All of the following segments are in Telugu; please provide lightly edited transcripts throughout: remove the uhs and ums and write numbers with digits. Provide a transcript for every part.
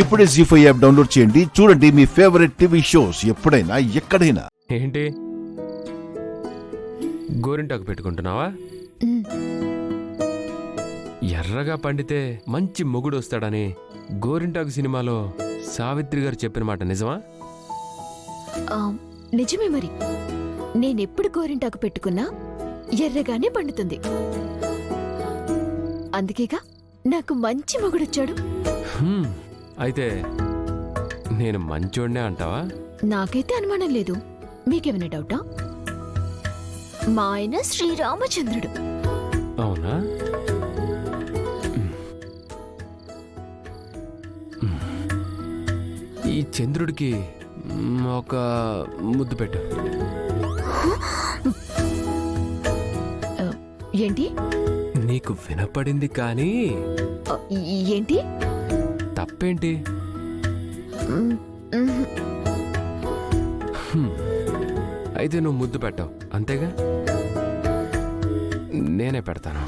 ఇప్పుడే జీ5 యాప్ డౌన్లోడ్ చేయండి. చూడండి మీ ఫేవరెట్ టీవీ షోస్ ఎప్పుడైనా ఎక్కడైనా. ఏంటి గోరింటాకు పెట్టుకుంటున్నావా? ఎర్రగా పండితే మంచి మొగుడు వస్తాడని గోరింటాకు సినిమాలో సావిత్రి గారు చెప్పిన మాట నిజమా? నిజమే. మరి నేనెప్పుడు గోరింటాకు పెట్టుకున్నా ఎర్రగానే పండుతుంది. అందుకేగా నాకు మంచి మొగుడొచ్చాడు. అయితే నేను మంచోడ్నే అంటావా? నాకైతే అనుమానం లేదు. మీకేమైనా డౌటా? మా ఆయన శ్రీరామచంద్రుడు. అవునా? ఈ చంద్రుడికి ఒక ముద్దు పెట్టు. ఏంటి? నీకు వినపడింది కానీ ఏంటి? తప్పేంటి? అయితే నువ్వు ముద్దు పెట్టావు అంతేగా? నేనే పెడతాను.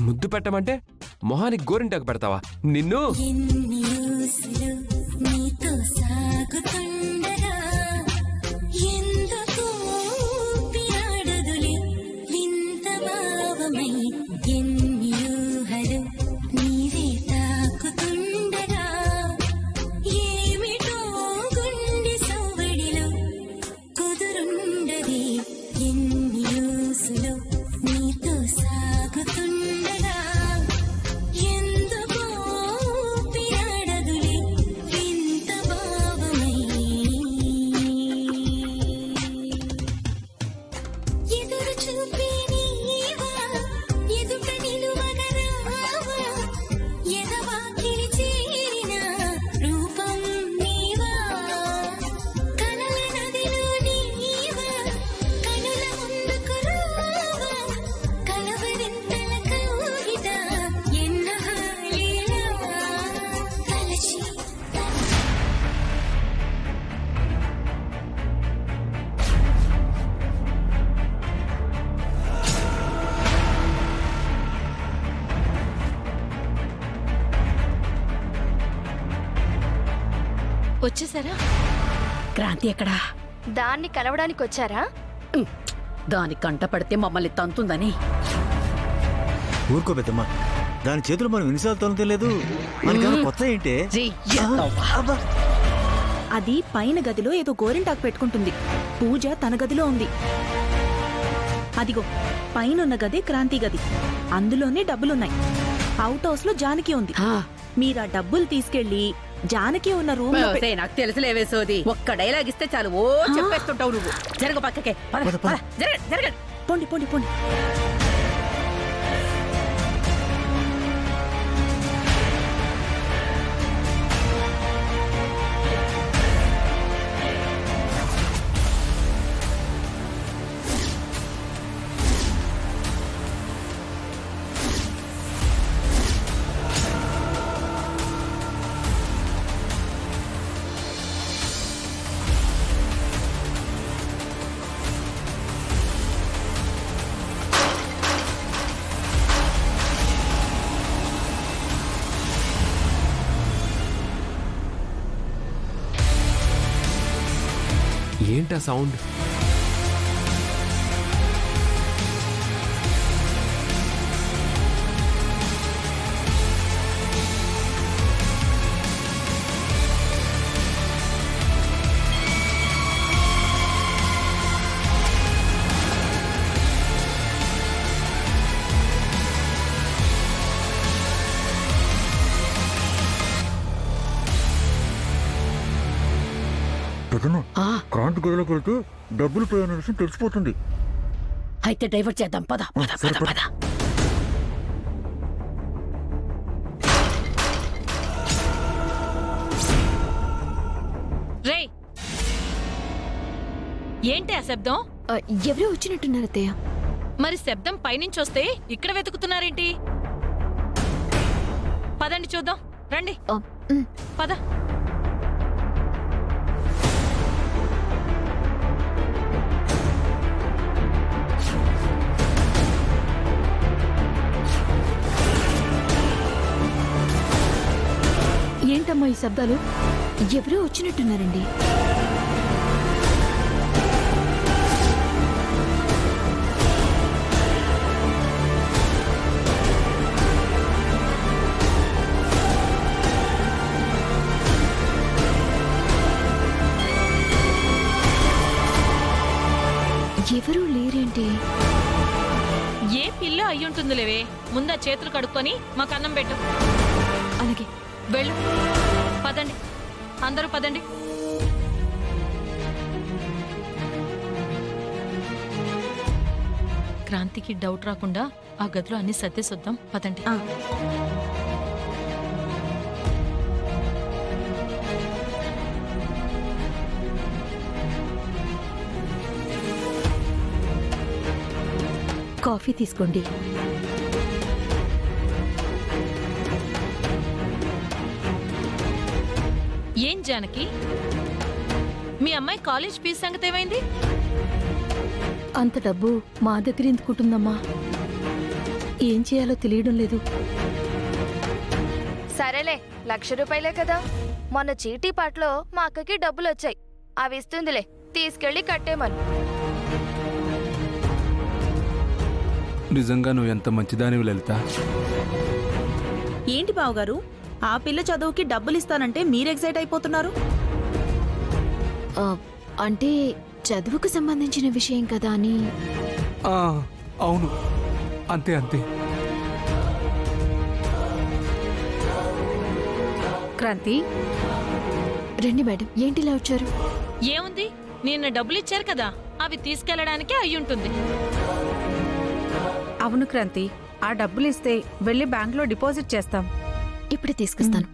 ముద్దు పెట్టమంటే మొహానికి గోరింటాకు పెడతావా? నిన్ను వచ్చేసారా? క్రాంతి ఎక్కడా? దాన్ని కలవడానికి వచ్చారా? దాని కంట పడితే మమ్మల్ని తంతుందని. ఊరుకో పెద్దమ్మా, దాని చేతులు మనం ఎన్నిసార్లు తొలగలేదు. మనకేమో కొత్త ఏంటే? అది పైన గదిలో ఏదో గోరింటాకు పెట్టుకుంటుంది. పూజ తన గదిలో ఉంది. అదిగో పైనున్న గది క్రాంతి గది. అందులోనే డబ్బులున్నాయి. అవుట్ హౌస్ లో జానకి ఉంది. మీరా డబ్బులు తీసుకెళ్లి జానకి ఉన్న రూమ్ లో నాకు తెలుసులేవే సోది. ఒక్క డైలాగ్ ఇస్తే చాలు ఓ చెప్పేస్తుంటావు నువ్వు. జరగ పక్కకే. జరగండి. పోండి పోండి పోండి. ఏంటా సౌండ్? క్రాంతి గదిలోకి వెళ్తే డబ్బులు పోయిన విషయం తెలిసిపోతుంది. అయితే డైవర్ట్ చేద్దాం. పద పద పద పద. రే ఏంటి ఆ శబ్దం? ఎవరో వచ్చినట్టున్నారు అత్తయ్య. మరి శబ్దం పైనుంచి వస్తే ఇక్కడ వెతుకుతున్నారేంటి? పదండి చూద్దాం. రండి పద. ఏంటమ్మా ఈ శబ్దాలు? ఎవరో వచ్చినట్టున్నారండి. ఎవరూ లేరేంటి? ఏ పిల్ల అయ్యుంటుందిలేవే. ముందా చేతులు కడుక్కొని మాకు అన్నం పెట్టు. అలాగే. వెళ్ళు. పదండి, అందరూ పదండి. క్రాంతికి డౌట్ రాకుండా ఆ గదిలో అన్ని సర్దేసొద్దాం. పదండి. ఆ. కాఫీ తీసుకోండి. ఏం జానకి, మీ అమ్మాయి కాలేజ్ ఫీజు సంగతి ఏమైంది? అంత డబ్బు మా దగ్గర ఎందుకుంటుందమ్మా? ఏం చేయాలో తెలియడం లేదు. సరేలే, 1,00,000 రూపాయలే కదా. మొన్న చీటీ పాటలో మా అక్కకి డబ్బులు వచ్చాయి. అవి ఇస్తుందిలే, తీసుకెళ్లి కట్టేమను. నిజంగా నువ్వు ఎంత మంచిదానివి లలిత. ఏంటి బావగారు, ఆ పిల్ల చదువుకి డబ్బులు ఇస్తానంటే మీరు ఎక్సైట్ అయిపోతున్నారు? అంటే చదువుకు సంబంధించిన విషయం కదా అని. ఆ, అవును, అంతే అంతే. క్రాంతి రండి మేడం. ఏంటిలా వచ్చారు? ఏముంది, నిన్న డబ్బులు ఇచ్చారు కదా, అవి తీసుకెళ్లడానికే అయ్యుంటుంది. అవును క్రాంతి, ఆ డబ్బులు ఇస్తే వెళ్ళి బ్యాంక్లో డిపాజిట్ చేస్తాం. ఇప్పుడే తీసుకొస్తాను.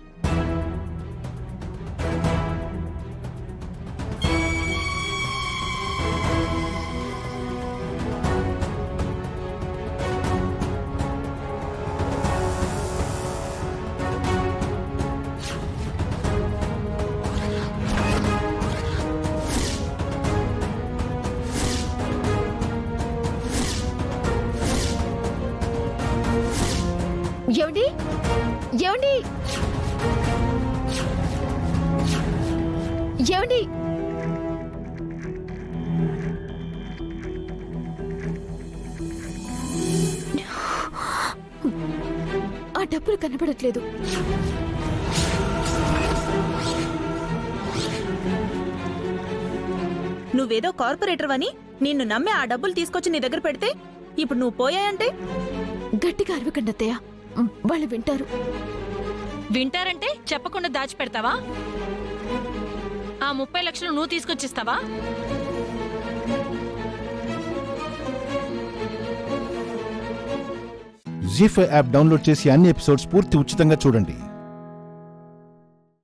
ఏమండి? ఏమండి? ఏమండి? ఆ డబ్బులు కనపడట్లేదు. నువ్వేదో కార్పొరేటర్ అని నిన్ను నమ్మి ఆ డబ్బులు తీసుకొచ్చి నీ దగ్గర పెడితే ఇప్పుడు నువ్వు పోయాయంటే? గట్టిగా అరవకండి అత్తయ్య, వాళ్ళు వింటారు. వింటారంటే చెప్పకుండా దాచిపెడతావా? ఆ 30 లక్షలు నువ్వు తీసుకొచ్చిస్తావా? జీ5 యాప్ డౌన్లోడ్ చేసి అన్ని ఎపిసోడ్స్ పూర్తి ఉచితంగా చూడండి.